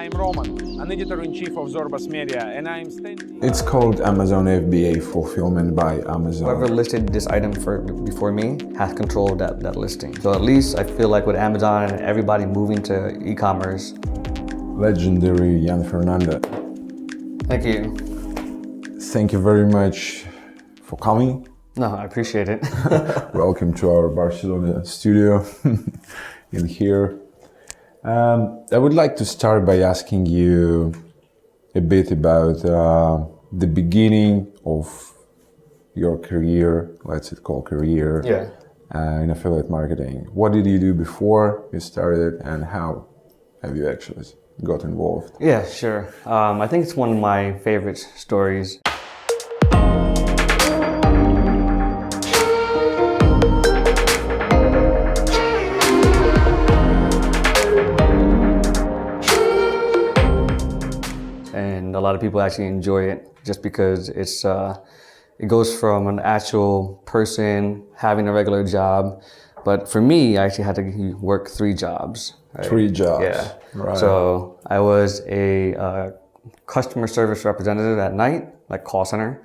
I'm Roman, an editor-in-chief of ZorbasMedia, and I'm standing... It's called Amazon FBA Fulfillment by Amazon. Whoever listed this item before me has control of that listing. So at least I feel like with Amazon and everybody moving to e-commerce. Legendary Ian Fernando. Thank you. Thank you very much for coming. No, I appreciate it. Welcome to our Barcelona studio in here. I would like to start by asking you a bit about the beginning of your career, let's call career, in affiliate marketing. What did you do before you started, and how have you actually got involved? Yeah, sure. I think it's one of my favorite stories. And a lot of people actually enjoy it just because it goes from an actual person having a regular job. But for me, I actually had to work 3 jobs. Right? 3 jobs. Yeah. Right. So I was a customer service representative at night, like call center,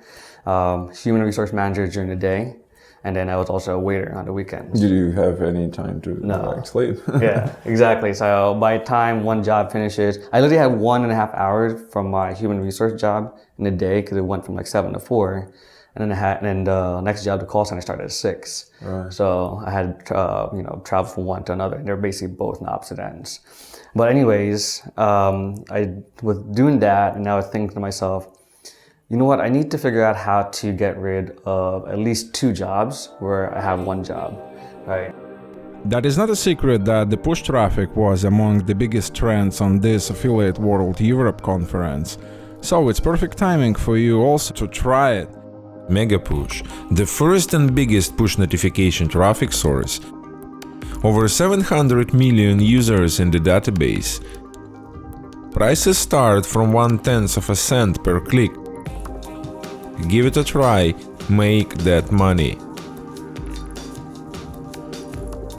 human resource manager during the day, and then I was also a waiter on the weekends. Did you have any time to sleep? Yeah, exactly. So by the time one job finishes, I literally had 1.5 hours from my human resource job in the day because it went from like 7 to 4. And then the next job, the call center, started at 6. Right. So I had travel from one to another. And they're basically both on opposite ends. But anyways, I was doing that, and I was thinking to myself, you know what? I need to figure out how to get rid of at least 2 jobs where I have 1 job, right? That is not a secret that the push traffic was among the biggest trends on this Affiliate World Europe conference. So it's perfect timing for you also to try it. MegaPush, the first and biggest push notification traffic source. Over 700 million users in the database. Prices start from 1/10 of a cent per click. Give it a try, make that money.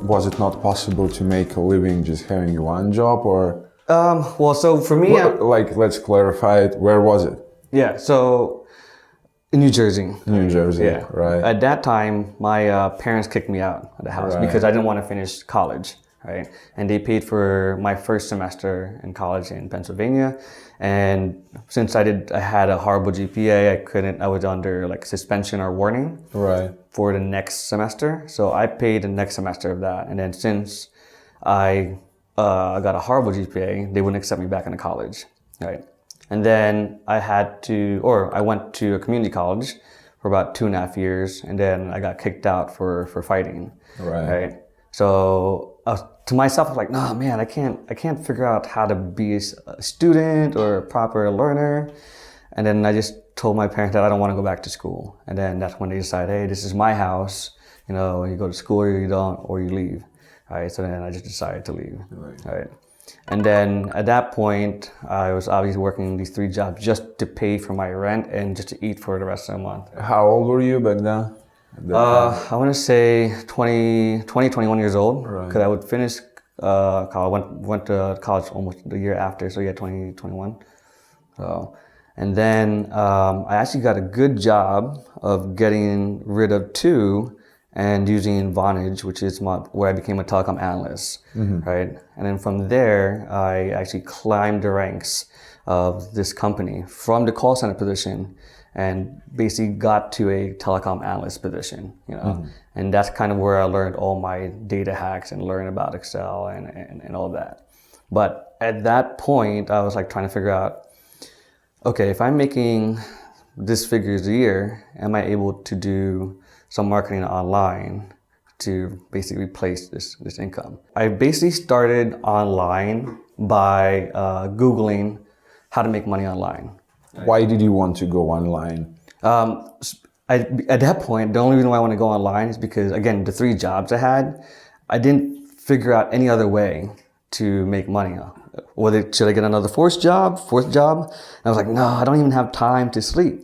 Was it not possible to make a living just having 1 job, or? Well, so for me, let's clarify it. Where was it? Yeah, so in New Jersey. New Jersey, yeah. Right. At that time, my parents kicked me out of the house because I didn't want to finish college, right? And they paid for my first semester in college in Pennsylvania. And since I had a horrible GPA, I was under like suspension or warning for the next semester. So I paid the next semester of that. And then since I got a horrible GPA, they wouldn't accept me back into college, right? And then I went to a community college for about 2.5 years, and then I got kicked out for fighting. Right. So to myself, I was like, no, man, I can't figure out how to be a student or a proper learner. And then I just told my parents that I don't want to go back to school. And then that's when they decided, hey, this is my house. You know, you go to school or you don't, or you leave. All right. So then I just decided to leave. Right. And then at that point, I was obviously working these 3 jobs just to pay for my rent and just to eat for the rest of the month. How old were you back then? I want to say 21 years old, because I would finish college. Went to college almost the year after, so yeah, 21. So, and then I actually got a good job of getting rid of 2 and using Vonage, which is where I became a telecom analyst, right? And then from there, I actually climbed the ranks of this company from the call center position and basically got to a telecom analyst position, you know? And that's kind of where I learned all my data hacks and learned about Excel and all that. But at that point, I was like trying to figure out, okay, if I'm making this figures a year, am I able to do some marketing online to basically replace this income? I basically started online by Googling how to make money online. Why did you want to go online? At that point, the only reason why I want to go online is because, again, the 3 jobs I had, I didn't figure out any other way to make money. Should I get another fourth job? And I was like, no, I don't even have time to sleep.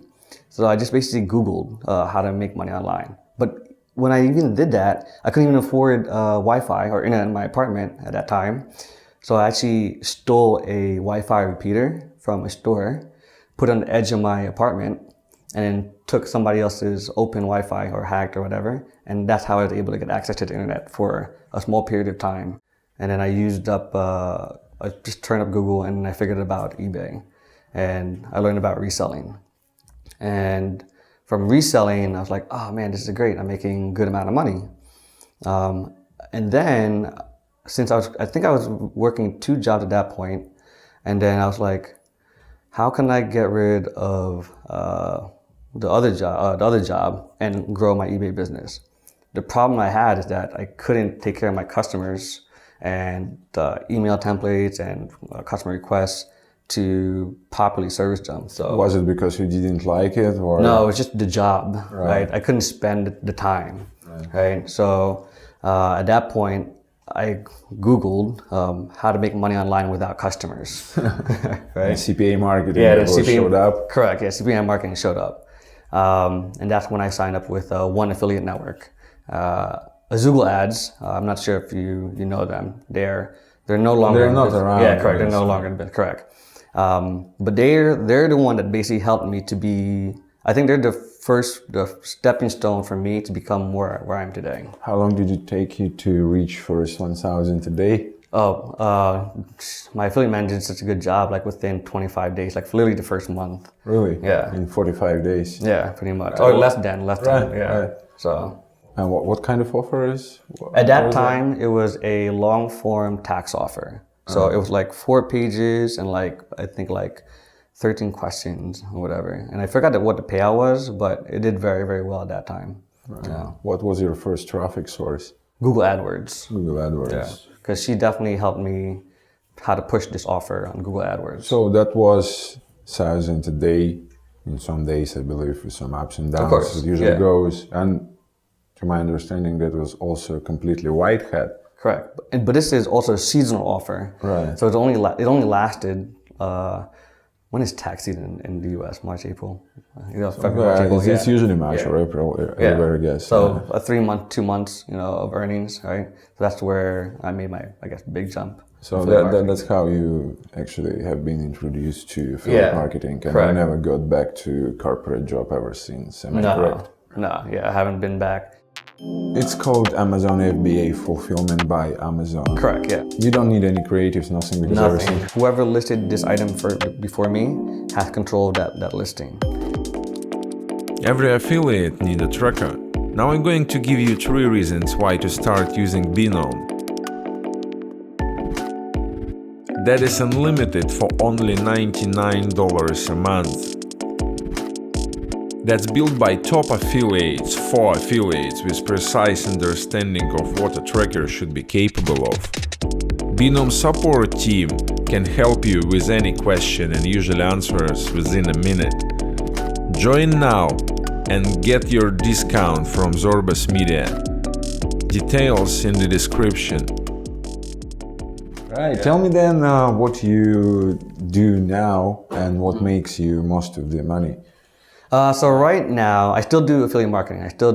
So I just basically Googled how to make money online. But when I even did that, I couldn't even afford Wi-Fi or internet in my apartment at that time. So I actually stole a Wi-Fi repeater from a store, put it on the edge of my apartment, and then took somebody else's open Wi-Fi or hacked or whatever. And that's how I was able to get access to the internet for a small period of time. And then I used up, I just turned up Google and I figured about eBay. And I learned about reselling. And from reselling, I was like, oh man, this is great. I'm making a good amount of money. And then, since I think I was working 2 jobs at that point, and then I was like, how can I get rid of the other job and grow my eBay business? The problem I had is that I couldn't take care of my customers and email templates and customer requests to properly service them. So Was it because you didn't like it, or? no, it was just the job, right? I couldn't spend the time, right? So at that point, I Googled how to make money online without customers, right? And CPA marketing showed up. Correct, yeah, CPA marketing showed up. And that's when I signed up with One Affiliate Network. Azoogle Ads, I'm not sure if you know them. They're no longer... They're not around. Yeah, correct, they're no longer in business, correct. But they're the one that basically helped me to be... I think they're the stepping stone for me to become where I am today. How long did it take you to reach first 1,000 a day? My affiliate manager did such a good job, like within 25 days, like literally the first month. Really? Yeah. In 45 days? Yeah, pretty much. Or less than, yeah. Right. So. And what kind of offer is? At that time, it was a long form tax offer. So it was like 4 pages and I think 13 questions or whatever. And I forgot what the payout was, but it did very, very well at that time. Right. Yeah. What was your first traffic source? Google AdWords. Google AdWords. Yeah. Because she definitely helped me how to push this offer on Google AdWords. So that was 1,000 a day. In some days, I believe, with some ups and downs. Of course. It usually goes. And to my understanding, that was also completely white hat. Correct. But this is also a seasonal offer. Right. So it only lasted, when is tax season in the US? March, April? February, April, it's usually March or April, I guess. So a 3 month, 2 months, of earnings, right? So that's where I made my, big jump. So that's how you actually have been introduced to affiliate marketing, and you never got back to corporate job ever since. Am I correct? No, I haven't been back. It's called Amazon FBA, Fulfillment by Amazon. Correct, yeah. You don't need any creatives, nothing, because Nothing. Whoever listed this item before me has control of that listing. Every affiliate needs a tracker. Now I'm going to give you 3 reasons why to start using Binom. That is unlimited for only $99 a month. That's built by top affiliates for affiliates with precise understanding of what a tracker should be capable of. Binom support team can help you with any question and usually answers within a minute. Join now and get your discount from ZorbasMedia. Details in the description. Right. Tell me then what you do now and what makes you most of the money. So right now, I still do affiliate marketing. I still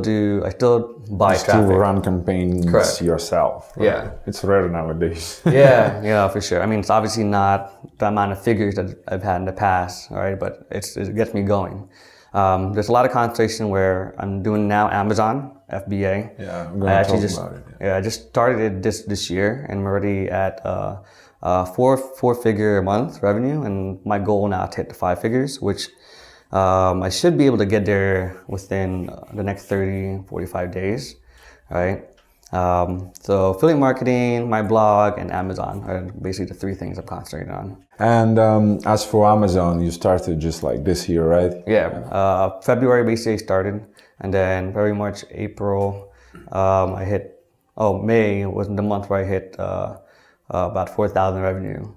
buy traffic. Still run campaigns yourself. Right? Yeah. It's rare nowadays. yeah, for sure. I mean, it's obviously not the amount of figures that I've had in the past, all right? But it gets me going. There's a lot of concentration where I'm doing now Amazon, FBA. Yeah, I'm going to talk about it. Yeah, I just started it this year, and I'm already at four-figure a month revenue, and my goal now is to hit the 5 figures, which I should be able to get there within the next 30, 45 days, right? So affiliate marketing, my blog, and Amazon are basically the 3 things I'm concentrating on. And as for Amazon, you started just like this year, right? Yeah, February basically started, and then very much April, I hit, May was the month where I hit about 4,000 revenue.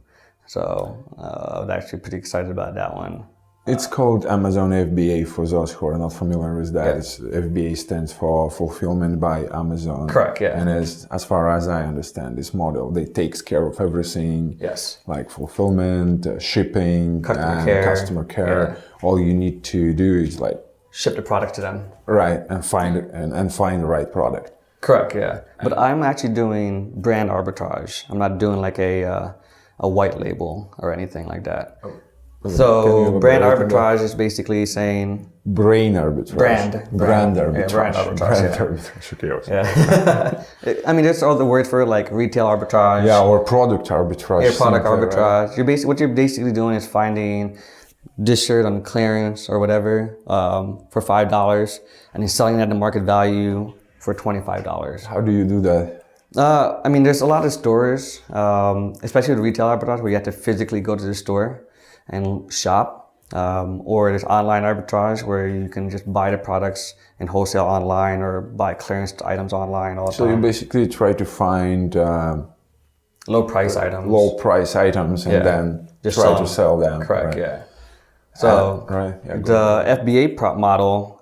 So I was actually pretty excited about that one. It's called Amazon FBA for those who are not familiar with that. Yeah. FBA stands for Fulfillment by Amazon. Correct, yeah. And as far as I understand this model, they takes care of everything. Yes. Like fulfillment, shipping, customer care. Yeah. All you need to do is like ship the product to them. Right, and find the right product. Correct, yeah. But I'm actually doing brand arbitrage. I'm not doing like a white label or anything like that. Oh. So brand arbitrage is basically saying Brain arbitrage. Brand arbitrage. Yeah, brand arbitrage. Brand Yeah. arbitrage. Okay, awesome. Yeah. I mean, there's all the words for it, like retail arbitrage. Yeah, or product arbitrage. Yeah, product something, arbitrage. right? What you're basically doing is finding this shirt on clearance or whatever for $5, and you're selling it at the market value for $25. How do you do that? I mean, there's a lot of stores, especially with retail arbitrage, where you have to physically go to the store and shop. Or there's online arbitrage where you can just buy the products in wholesale online or buy clearance items online all the So time. you basically try to find Low price items. low price items and Yeah. then Just try sell to them. sell them. Correct, right? yeah. So Right. Yeah, the FBA prop model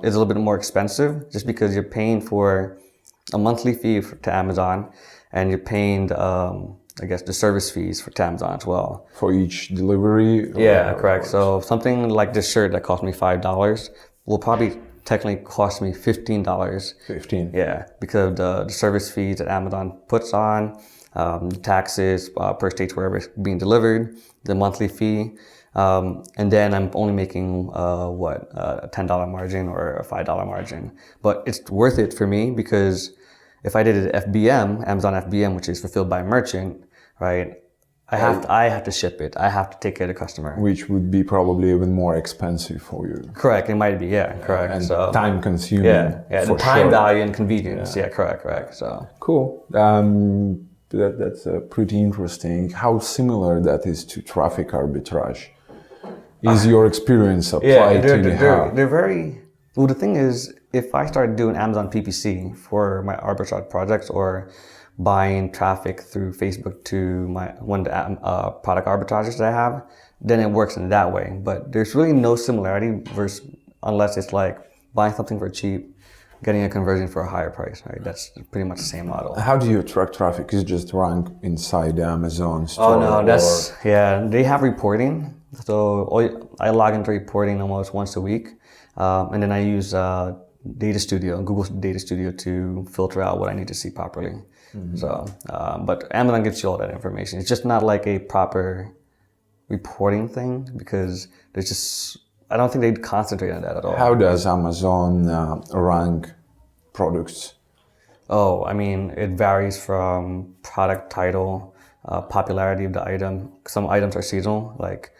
is a little bit more expensive just because you're paying for a monthly fee to Amazon, and you're paying, I guess, the service fees to Amazon as well. For each delivery. Yeah, correct. So something like this shirt that cost me $5 will probably technically cost me $15. 15. Yeah, because of the service fees that Amazon puts on, the taxes per state wherever it's being delivered, the monthly fee. And then I'm only making a $10 margin or a $5 margin. But it's worth it for me because if I did it at FBM, Amazon FBM, which is fulfilled by a merchant, right? I have to ship it. I have to take care of the customer. Which would be probably even more expensive for you. Correct. It might be. Yeah. Correct. And so time consuming. yeah. for The time sure. value and convenience. Yeah. Correct. So Cool. That's pretty interesting. How similar that is to traffic arbitrage? Is your experience applied to the how? they're very. Well, the thing is, if I started doing Amazon PPC for my arbitrage projects or buying traffic through Facebook to one of the product arbitrages that I have, then it works in that way. But there's really no similarity unless it's like buying something for cheap, getting a conversion for a higher price, right? That's pretty much the same model. How do you attract traffic? Is it just rank inside the Amazon store? Oh no, they have reporting. So I log into reporting almost once a week, and then I use Data Studio, Google's Data Studio, to filter out what I need to see properly. Mm-hmm. So, but Amazon gives you all that information. It's just not like a proper reporting thing because I don't think they concentrate on that at all. How does Amazon rank products? Oh, I mean, it varies from product title, popularity of the item. Some items are seasonal. Like,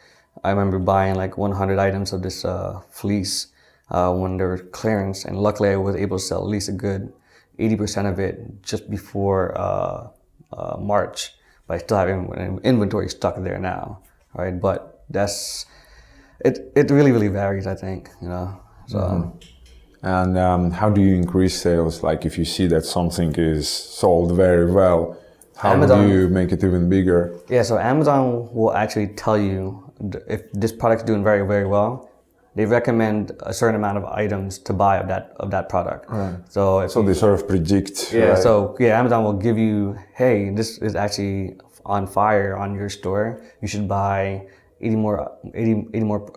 I remember buying like 100 items of this fleece when they were clearance, and luckily I was able to sell at least a good 80% of it just before March. But I still have inventory stuck there now, right? But it really varies, I think, you know. So. Mm-hmm. And how do you increase sales? Like if you see that something is sold very well, how do you make it even bigger? Yeah, so Amazon will actually tell you if this product's doing very, very well. They recommend a certain amount of items to buy of that product. Right. So they sort of predict. Yeah. Right? So Amazon will give you, hey, this is actually on fire on your store. You should buy 80 more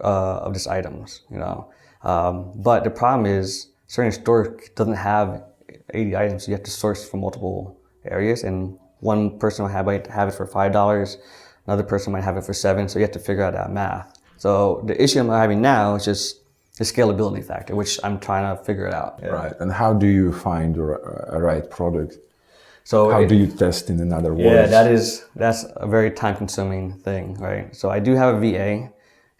of these items. You know. But the problem is certain store doesn't have 80 items. You have to source from multiple areas, and one person might have it for $5, another person might have it for $7. So you have to figure out that math. So the issue I'm having now is just the scalability factor, which I'm trying to figure it out. Yeah. Right. And how do you find a right product? So how do you test, in other words? Yeah, that's a very time-consuming thing, right? So I do have a VA.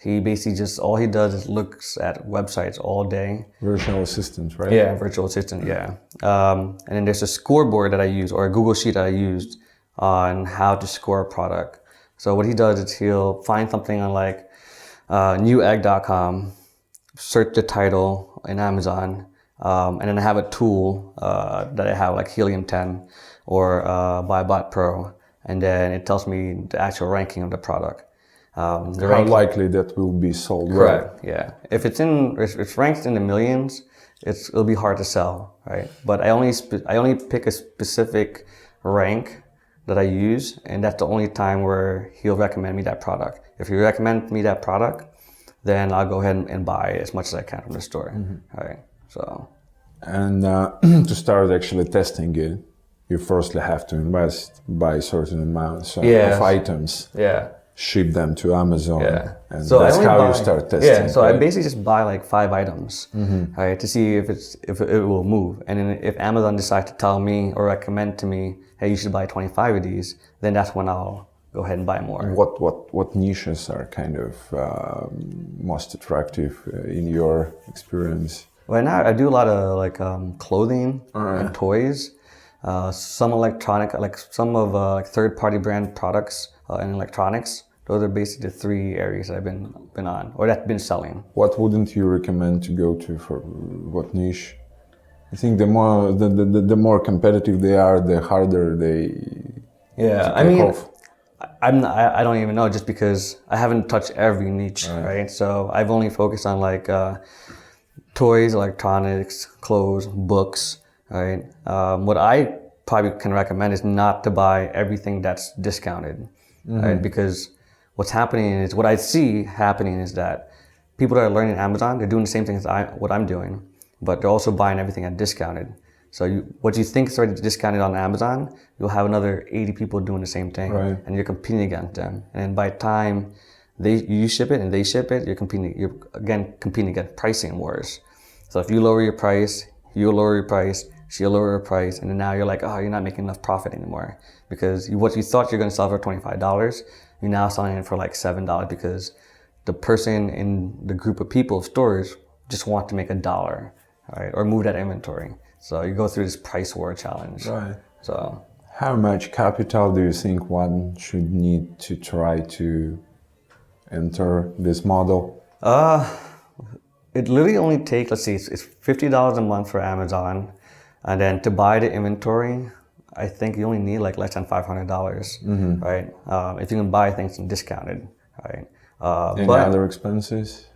He basically all he does is looks at websites all day. Virtual assistant, right? Yeah, virtual assistant, yeah. And then there's a scoreboard that I use, or a Google Sheet that I used on how to score a product. So what he does is he'll find something on like newegg.com, search the title in Amazon, and then I have a tool that I have like Helium 10 or BuyBot Pro, and then it tells me the actual ranking of the product. How likely that will be sold? Correct. Well. Yeah. If it's ranked in the millions, it'll be hard to sell, right? But I only pick a specific rank that I use, and that's the only time where he'll recommend me that product. If he recommends me that product, then I'll go ahead and buy as much as I can from the store, right? So. And to start actually testing it, you firstly have to invest by a certain amount of items. Yeah. Ship them to Amazon. Yeah. And So that's how you buy, start testing. Yeah. So right? I basically just buy like 5 items, right, to see if it will move. And then if Amazon decides to tell me or recommend to me, hey, you should buy 25 of these, then that's when I'll go ahead and buy more. What niches are kind of most attractive in your experience? Right now, I do a lot of like clothing and toys, some electronic, like some of like third-party brand products and electronics. Those are basically the 3 areas that I've been on, or that's been selling. What wouldn't you recommend to go to for what niche? I think the more competitive they are, the harder they. Yeah, I mean, I don't even know, just because I haven't touched every niche, right? So I've only focused on like toys, electronics, clothes, books, right? What I probably can recommend is not to buy everything that's discounted, right? Because what's happening is, what I see happening is that people that are learning Amazon, they're doing the same thing as what I'm doing, but they're also buying everything at discounted. So what you think is already discounted on Amazon, you'll have another 80 people doing the same thing, and you're competing against them. And by the time you ship it and they ship it, you're competing against pricing wars. So if you lower your price, you'll lower your price, she'll lower her price, and then now you're like, oh, you're not making enough profit anymore, because what you thought you're going to sell for $25, you're now selling it for like $7, because the person in the group of people, stores, just want to make $1, right, or move that inventory. So you go through this price war challenge. Right. So how much capital do you think one should need to try to enter this model? It literally only takes, let's see, it's $50 a month for Amazon, and then to buy the inventory, I think you only need like less than $500, right? If you can buy things discounted, right? Any other expenses?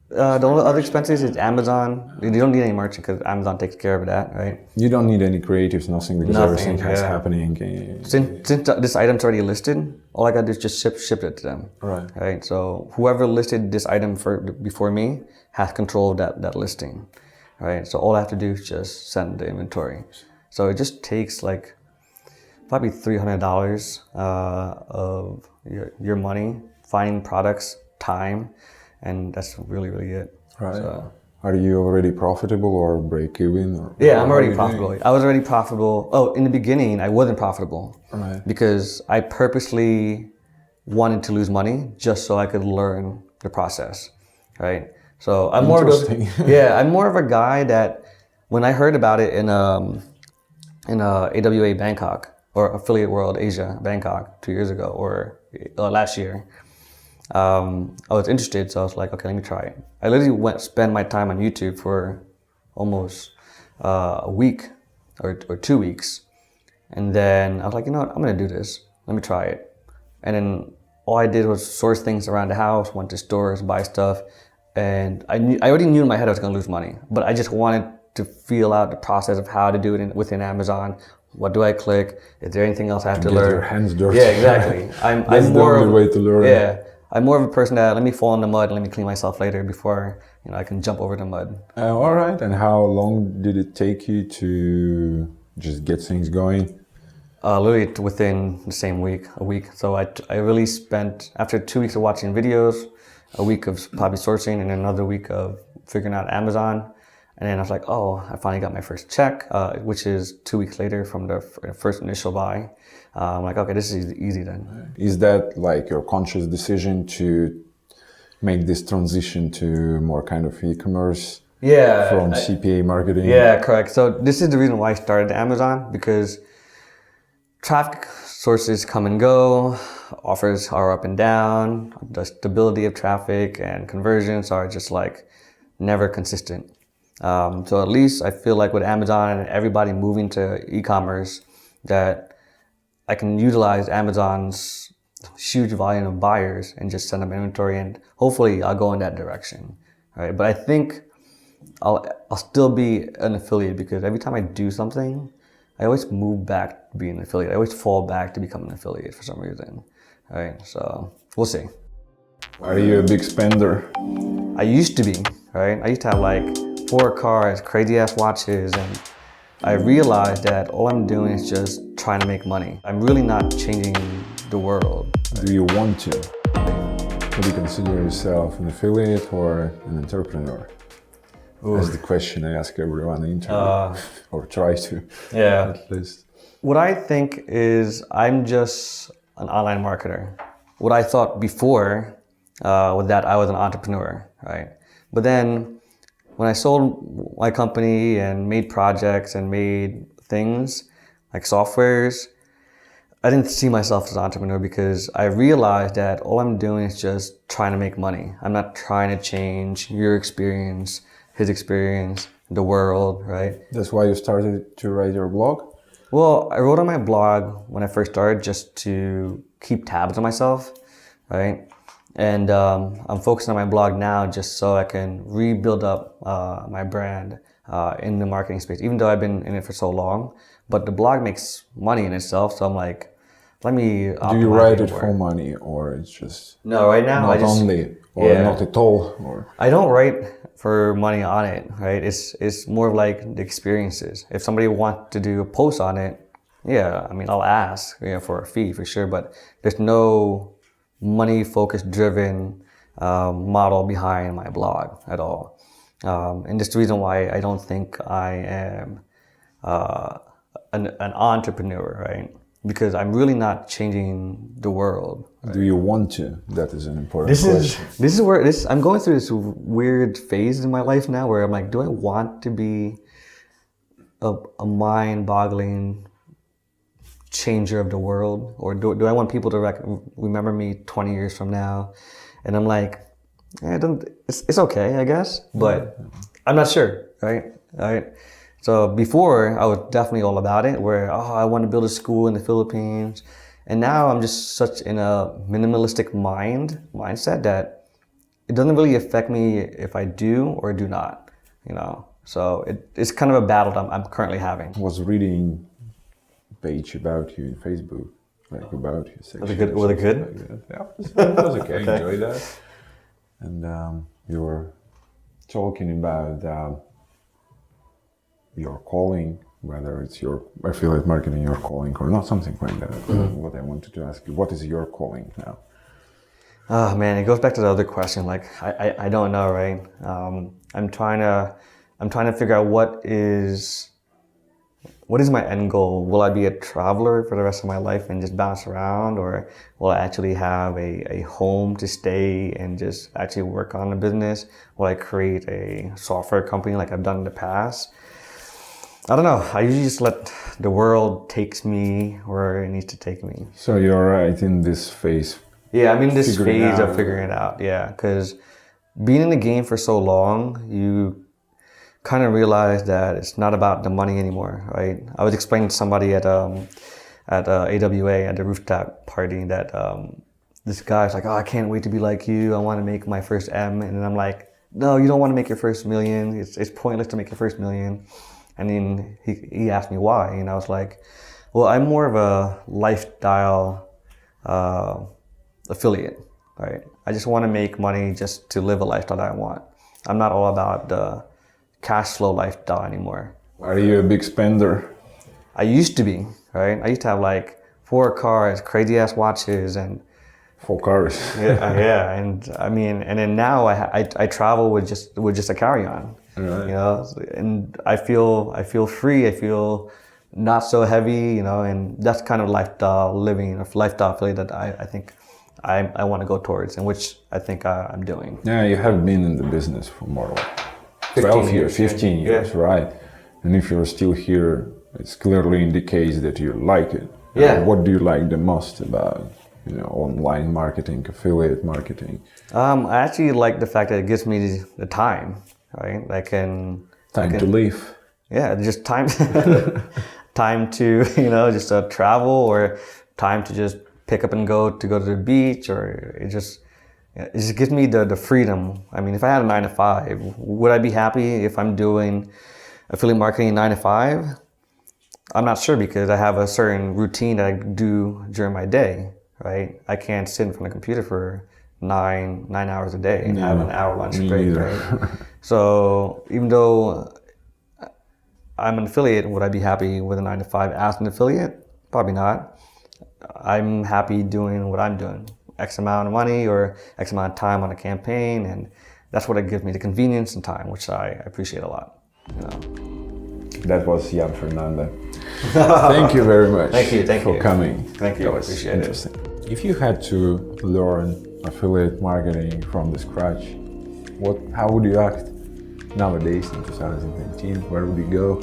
The only other expenses is Amazon. You don't need any merchant because Amazon takes care of that, right? You don't need any creatives, nothing, because everything has happening. Since this item's already listed, all I got to do is just ship it to them. Right. So whoever listed this item before me has control of that listing. Right. So all I have to do is just send the inventory. So it just takes like probably $300 of your money, finding products, time, and that's really, really it. Right. So, are you already profitable or break even? Yeah, I'm already profitable. I was already profitable. Oh, in the beginning, I wasn't profitable. Right. Because I purposely wanted to lose money just so I could learn the process. Right. So I'm more of I'm more of a guy that when I heard about it in AWA Bangkok, or Affiliate World Asia Bangkok 2 years ago, or last year, I was interested, so I was like, okay, let me try it. I literally spent my time on YouTube for almost a week or 2 weeks, and then I was like, you know what, I'm gonna do this. Let me try it. And then all I did was source things around the house, went to stores, buy stuff, and I already knew in my head I was gonna lose money, but I just wanted to feel out the process of how to do it within Amazon. What do I click? Is there anything else I have to learn? Get your hands dirty. Yeah, exactly. That's the only way to learn. Yeah, I'm more of a person that let me fall in the mud and let me clean myself later before I can jump over the mud. All right. And how long did it take you to just get things going? Literally within the same week, a week. So I really spent, after 2 weeks of watching videos, a week of probably sourcing, and another week of figuring out Amazon. And then I was like, oh, I finally got my first check, which is 2 weeks later from the first initial buy. I'm like, okay, this is easy then. Is that like your conscious decision to make this transition to more kind of e-commerce? Yeah. From CPA marketing? Yeah, correct. So this is the reason why I started Amazon, because traffic sources come and go, offers are up and down, the stability of traffic and conversions are just like never consistent. So at least I feel like with Amazon and everybody moving to e-commerce, that I can utilize Amazon's huge volume of buyers and just send them inventory, and hopefully I'll go in that direction. Right? But I think I'll still be an affiliate, because every time I do something, I always move back to being an affiliate. I always fall back to become an affiliate for some reason. Right? So we'll see. Are you a big spender? I used to be, right? I used to have like 4 cars, crazy ass watches, and I realized that all I'm doing is just trying to make money. I'm really not changing the world. Do you want to? Would you consider yourself an affiliate or an entrepreneur? That's the question I ask everyone in interview, or try to, at least. What I think is I'm just an online marketer. What I thought before was that I was an entrepreneur, right? But then when I sold my company and made projects and made things like softwares, I didn't see myself as an entrepreneur because I realized that all I'm doing is just trying to make money. I'm not trying to change your experience, his experience, the world, right? That's why you started to write your blog? Well, I wrote on my blog when I first started just to keep tabs on myself, right? And I'm focusing on my blog now just so I can rebuild up my brand in the marketing space, even though I've been in it for so long. But the blog makes money in itself, so I'm like, let me optimize. Do you write it for money, or it's just no? Right now, not only, or not at all, or I don't write for money on it, right? It's more of like the experiences. If somebody wants to do a post on it, yeah, I mean, I'll ask, for a fee for sure, but there's no money-focused driven model behind my blog at all. And that's the reason why I don't think I am an entrepreneur, right? Because I'm really not changing the world. Right? Do you want to? That is an important question. This is where I'm going through this weird phase in my life now where I'm like, do I want to be a mind-boggling changer of the world, or do I want people to remember me 20 years from now? And I'm like, it's okay, I guess, but I'm not sure, right? So before I was definitely all about it, where I want to build a school in the Philippines, and now I'm just such in a minimalistic mindset that it doesn't really affect me if I do or do not, So it's kind of a battle that I'm currently having. I was reading page about you in Facebook, like about you section. Was it good? Like yeah, it was okay. I enjoyed that. And you were talking about your calling, whether it's your affiliate marketing, your calling or not, something like that. What I wanted to ask you, what is your calling now? Oh man, it goes back to the other question. Like I don't know, right? I'm trying to figure out what is my end goal? Will I be a traveler for the rest of my life and just bounce around, or will I actually have a home to stay and just actually work on a business? Will I create a software company like I've done in the past? I don't know. I usually just let the world takes me where it needs to take me. So you're right in this phase. Yeah, I'm in this phase of figuring it out. Yeah, because being in the game for so long, you kind of realize that it's not about the money anymore, right? I was explaining to somebody at AWA at the rooftop party that this guy's like, I can't wait to be like you. I want to make my first M, and then I'm like, no, you don't want to make your first million. It's pointless to make your first million. And then he asked me why, and I was like, well, I'm more of a lifestyle affiliate, right? I just want to make money just to live a lifestyle that I want. I'm not all about the cash flow lifestyle anymore. Are you a big spender? I used to be, right? I used to have like 4 cars, crazy ass watches, and 4 cars. yeah, and I mean, and then now I travel with just a carry-on, right. And I feel free. I feel not so heavy, and that's kind of lifestyle living, or lifestyle affiliate that I think I want to go towards, and which I think I'm doing. Yeah, you have been in the business for more like 12 years, 15 years, right? And if you're still here, it clearly indicates that you like it. Yeah. What do you like the most about, online marketing, affiliate marketing? I actually like the fact that it gives me the time, right? I can to live. Yeah, just time, time to just travel, or time to just pick up and go to the beach, or it just gives me the freedom. I mean, if I had a 9 to 5, would I be happy if I'm doing affiliate marketing 9 to 5? I'm not sure, because I have a certain routine that I do during my day, right? I can't sit in front of a computer for nine hours a day and have an hour lunch me break, neither. right? So even though I'm an affiliate, would I be happy with a 9 to 5 as an affiliate? Probably not. I'm happy doing what I'm doing. X amount of money or X amount of time on a campaign, and that's what it gives me, the convenience and time, which I appreciate a lot. You know? That was Ian Fernando. Thank you very much. Thank you for coming. Thank you. That I was appreciate it. interesting. If you had to learn affiliate marketing from the scratch, how would you act nowadays in 2019? Where would you go?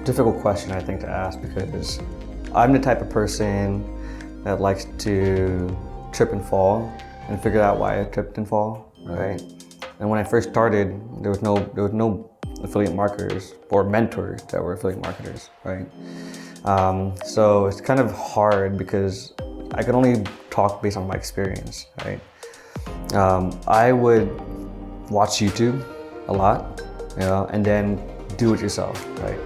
Difficult question, I think, to ask, because I'm the type of person that likes to trip and fall and figure out why I tripped and fall, right? And when I first started, there was no affiliate marketers or mentors that were affiliate marketers, right? So it's kind of hard because I could only talk based on my experience, right? I would watch YouTube a lot, you know, and then do it yourself, right?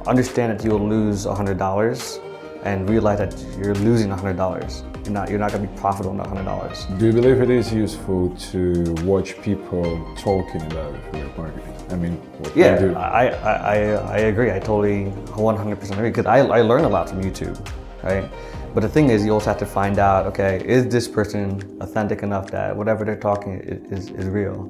Understand that you'll lose $100 and realize that you're losing $100. You're not gonna be profitable on that $100. Do you believe it is useful to watch people talking about affiliate marketing? I mean, what they do? I agree. I totally 100% agree, because I learn a lot from YouTube, right? But the thing is, you also have to find out, okay, is this person authentic enough that whatever they're talking is real?